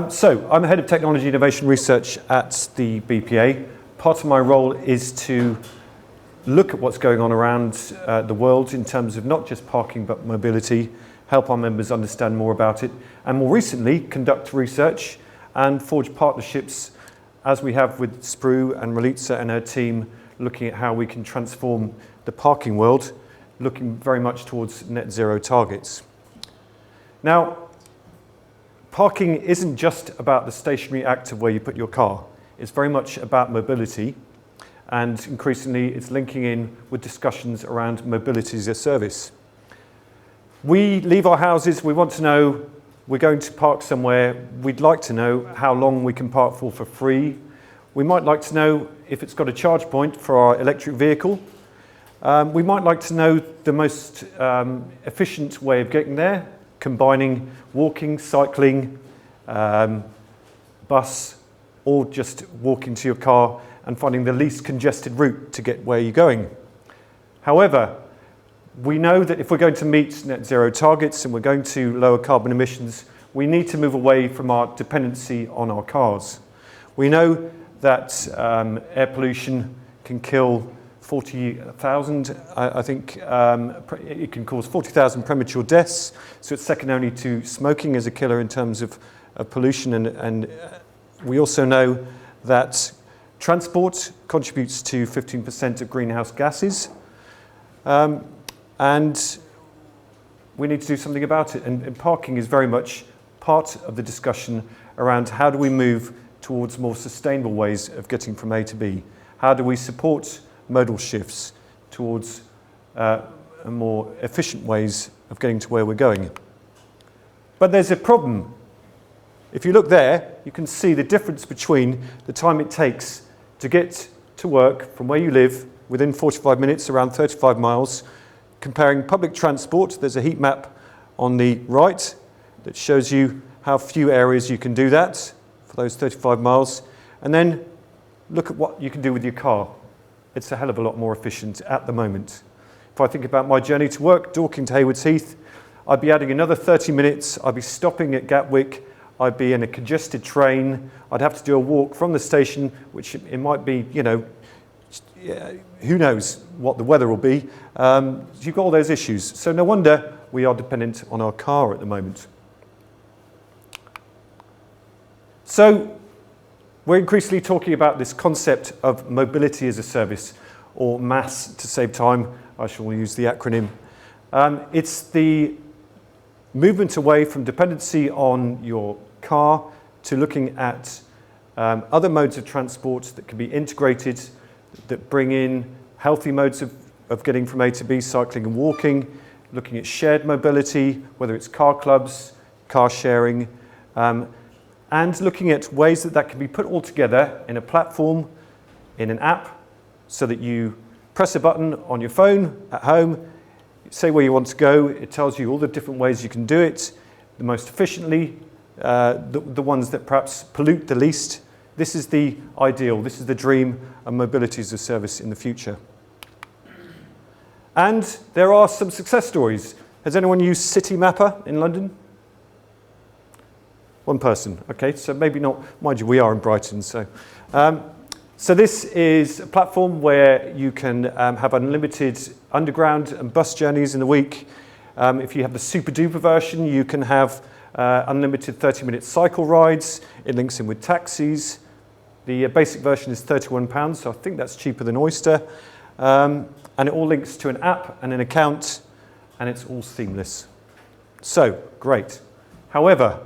So I'm the head of technology innovation research at the BPA. Part of my role is to look at what's going on around the world in terms of not just parking but mobility, help our members understand more about it, and more recently conduct research and forge partnerships as we have with Sprue and Relitza and her team, looking at how we can transform the parking world, looking very much towards net zero targets. Now, parking isn't just about the stationary act of where you put your car. It's very much about mobility, and increasingly it's linking in with discussions around mobility as a service. We leave our houses, we want to know we're going to park somewhere, we'd like to know how long we can park for free. We might like to know if it's got a charge point for our electric vehicle. We might like to know the most efficient way of getting there, combining walking, cycling, bus, or just walking to your car and finding the least congested route to get where you're going. However, we know that if we're going to meet net zero targets and we're going to lower carbon emissions, we need to move away from our dependency on our cars. We know that air pollution can kill 40,000, I think it can cause 40,000 premature deaths, so it's second only to smoking as a killer in terms of pollution, and we also know that transport contributes to 15% of greenhouse gases, and we need to do something about it, and parking is very much part of the discussion around how do we move towards more sustainable ways of getting from A to B. How do we support modal shifts towards more efficient ways of getting to where we're going? But there's a problem. If you look there, you can see the difference between the time it takes to get to work from where you live within 45 minutes, around 35 miles, comparing public transport. There's a heat map on the right that shows you how few areas you can do that for those 35 miles. And then look at what you can do with your car. It's a hell of a lot more efficient at the moment. If I think about my journey to work, Dorking to Haywards Heath, I'd be adding another 30 minutes. I'd be stopping at Gatwick. I'd be in a congested train. I'd have to do a walk from the station, which it might be, who knows what the weather will be. You've got all those issues. So no wonder we are dependent on our car at the moment. So we're increasingly talking about this concept of mobility as a service, or MaaS to save time. I shall use the acronym. It's the movement away from dependency on your car to looking at other modes of transport that can be integrated, that bring in healthy modes of getting from A to B, cycling and walking, looking at shared mobility, whether it's car clubs, car sharing, and looking at ways that can be put all together in a platform, in an app, so that you press a button on your phone at home, say where you want to go, it tells you all the different ways you can do it, the most efficiently, the ones that perhaps pollute the least. This is the ideal, this is the dream of mobility as a service in the future. And there are some success stories. Has anyone used Citymapper in London? One person, okay, so maybe not, mind you, we are in Brighton, so. So this is a platform where you can have unlimited underground and bus journeys in the week. If you have the super duper version, you can have unlimited 30-minute cycle rides. It links in with taxis. The basic version is £31, so I think that's cheaper than Oyster. And it all links to an app and an account, and it's all seamless. So, great. However,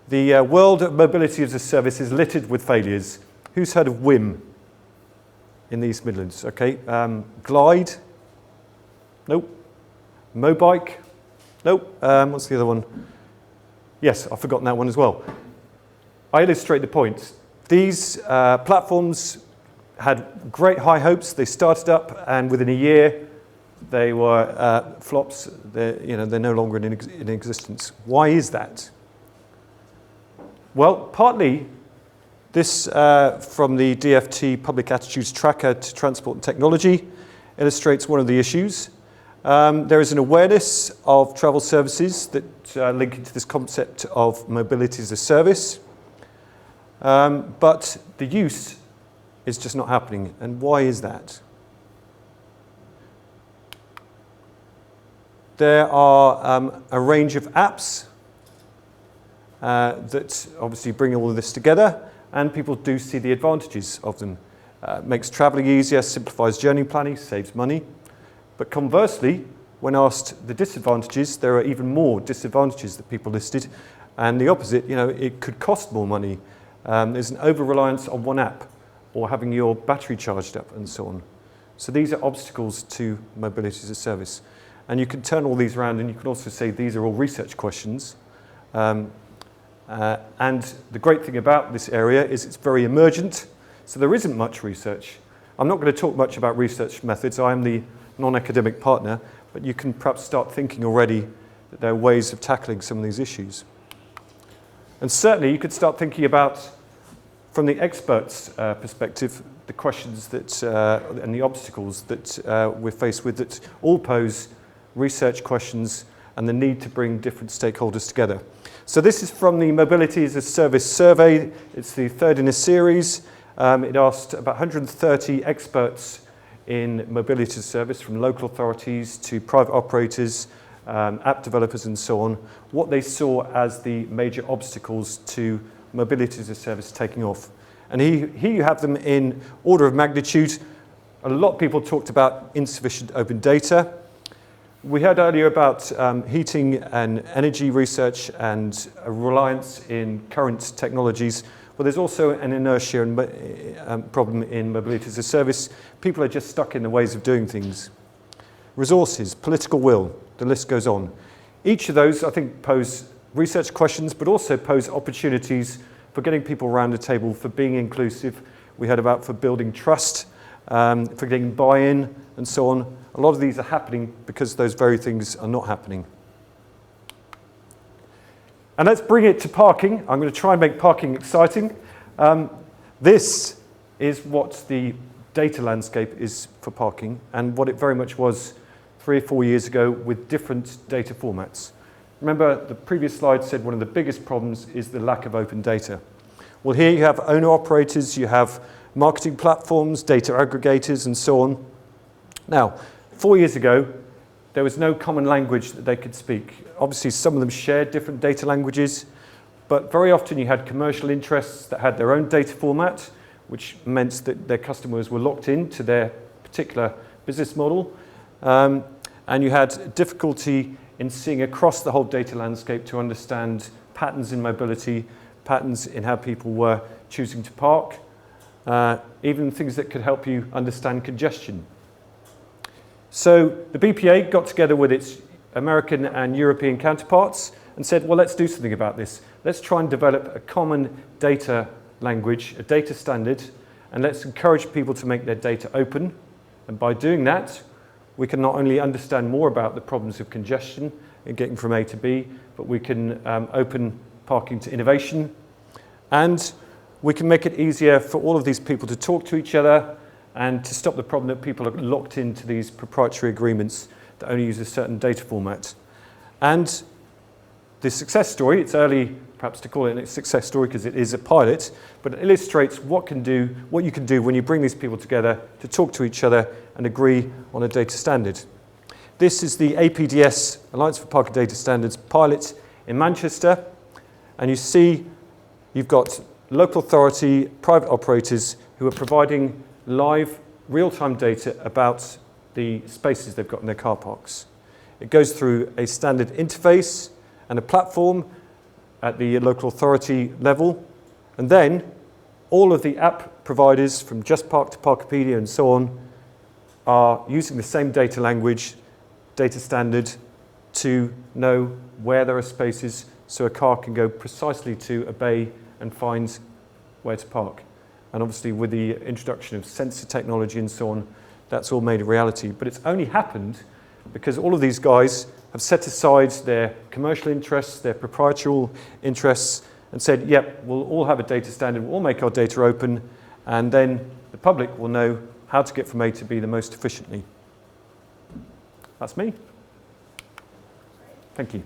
the world of mobility as a service is littered with failures. Who's heard of Whim in the East Midlands? Okay. Glide? Nope. Mobike? Nope. What's the other one? Yes, I've forgotten that one as well. I illustrate the point. These platforms had great high hopes. They started up, and within a year, they were flops. They're no longer in existence. Why is that? Well, partly this from the DFT Public Attitudes Tracker to Transport and Technology illustrates one of the issues. There is an awareness of travel services that link into this concept of mobility as a service. But the use is just not happening. And why is that? There are a range of apps that obviously bring all of this together, and people do see the advantages of them. Makes traveling easier, simplifies journey planning, saves money. But conversely, when asked the disadvantages, there are even more disadvantages that people listed. And the opposite, it could cost more money. There's an over-reliance on one app, or having your battery charged up, and so on. So these are obstacles to mobility as a service. And you can turn all these around, and you can also say these are all research questions. And the great thing about this area is it's very emergent, so there isn't much research. I'm not going to talk much about research methods. I am the non-academic partner, but you can perhaps start thinking already that there are ways of tackling some of these issues. And certainly you could start thinking about, from the experts' perspective, the questions that and the obstacles that we're faced with that all pose research questions and the need to bring different stakeholders together. So this is from the Mobility as a Service survey. It's the third in a series. It asked about 130 experts in mobility as a service, from local authorities to private operators, app developers and so on, what they saw as the major obstacles to mobility as a service taking off. And here you have them in order of magnitude. A lot of people talked about insufficient open data. We heard earlier about heating and energy research and a reliance in current technologies. Well, there's also an inertia and problem in mobility as a service. People are just stuck in the ways of doing things. Resources, political will, the list goes on. Each of those, I think, pose research questions, but also pose opportunities for getting people around the table, for being inclusive. We heard about for building trust, for getting buy-in, and so on. A lot of these are happening because those very things are not happening. And let's bring it to parking. I'm going to try and make parking exciting. This is what the data landscape is for parking, and what it very much was 3 or 4 years ago with different data formats. Remember, the previous slide said one of the biggest problems is the lack of open data. Well, here you have owner-operators, you have marketing platforms, data aggregators, and so on. Now, 4 years ago, there was no common language that they could speak. Obviously, some of them shared different data languages, but very often you had commercial interests that had their own data format, which meant that their customers were locked into their particular business model. And you had difficulty in seeing across the whole data landscape to understand patterns in mobility, patterns in how people were choosing to park, even things that could help you understand congestion. So the BPA got together with its American and European counterparts and said, well, let's do something about this. Let's try and develop a common data language, a data standard, and let's encourage people to make their data open. And by doing that, we can not only understand more about the problems of congestion and getting from A to B, but we can open parking to innovation. And we can make it easier for all of these people to talk to each other and to stop the problem that people are locked into these proprietary agreements that only use a certain data format. And the success story, it's early perhaps to call it a success story because it is a pilot, but it illustrates what you can do when you bring these people together to talk to each other and agree on a data standard. This is the APDS, Alliance for Parking Data Standards, pilot in Manchester. And you see you've got local authority, private operators who are providing live, real-time data about the spaces they've got in their car parks. It goes through a standard interface and a platform at the local authority level, and then all of the app providers from JustPark to Parkopedia and so on are using the same data language, data standard, to know where there are spaces so a car can go precisely to a bay and find where to park. And obviously with the introduction of sensor technology and so on, that's all made a reality. But it's only happened because all of these guys have set aside their commercial interests, their proprietary interests, and said, yep, we'll all have a data standard, we'll all make our data open, and then the public will know how to get from A to B the most efficiently. That's me. Thank you.